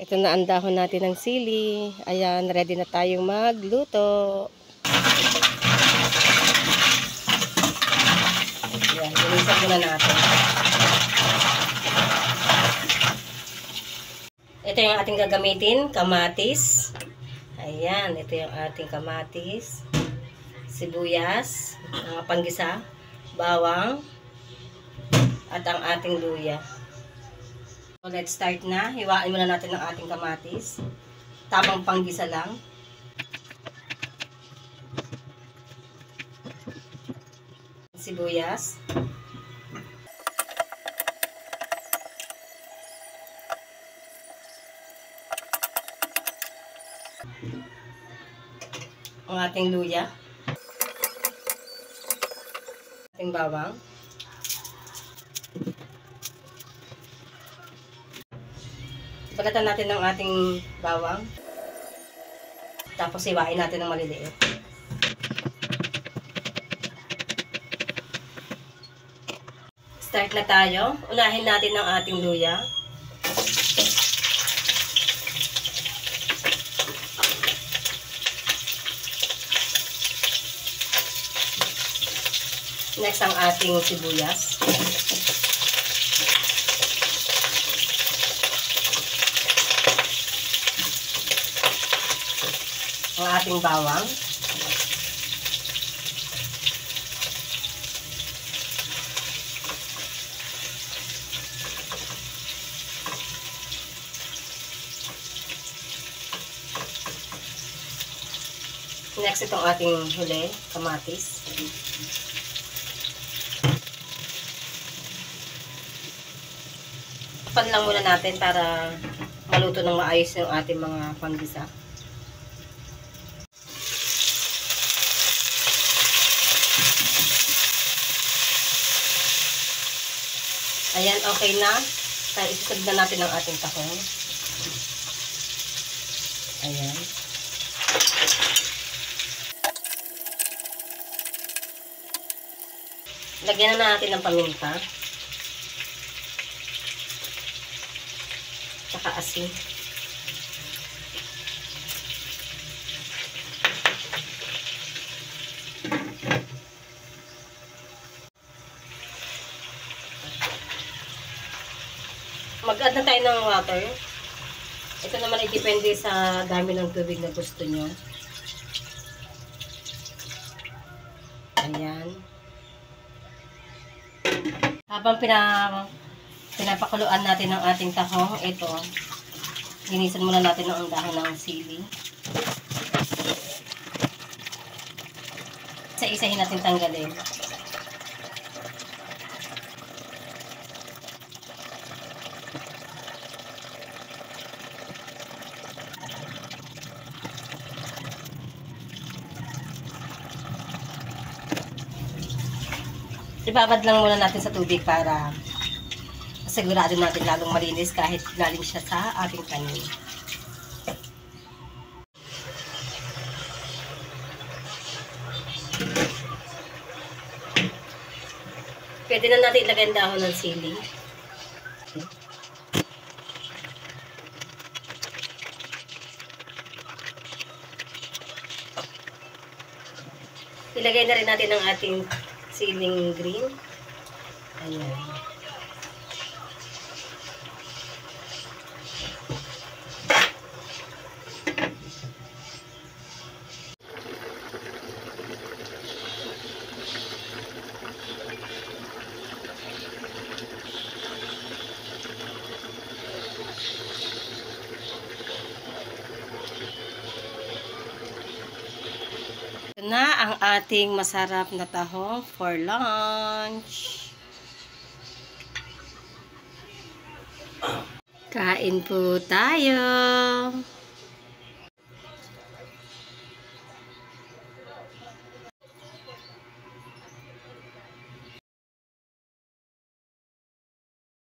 Ito na ang dahon natin ng sili. Ayan, ready na tayong magluto. Ayan, linisan muna natin. Ito yung ating gagamitin, kamatis. Ayan, ito yung ating kamatis. Sibuyas, panggisa, bawang, at ang ating luya. So, let's start na. Hiwain muna natin ang ating kamatis. Tamang panggisa lang. Sibuyas. Ang ating luya. Ating bawang. Balatan natin ng ating bawang. Tapos hiwain natin ng maliliit. Start na tayo. Unahin natin ang ating luya. Next ang ating sibuyas. Ang ating bawang. Next itong ating huli, kamatis. Pan lang muna natin para maluto ng maayos yung ating mga panggisa. Ayan, okay na. Kaya isasag na natin ang ating tahong. Ayan. Lagyan na natin ng paminta. Tsaka asin. Mag-add na tayo ng water. Ito naman ay depende sa dami ng tubig na gusto nyo. Ayan. Habang pinapakuluan natin ang ating tahong, ito, linisan muna natin ang dahon ng sili. Isa-isahin natin tanggalin. Ibabad lang muna natin sa tubig para sigurado natin lalong malinis kahit galing siya sa ating tanim. Pwede na natin ilagay ang dahon ng sili. Ilagay na rin natin ang ating siling green. Ayan. Ito na ang ating masarap na tahong for lunch. Kain po tayo.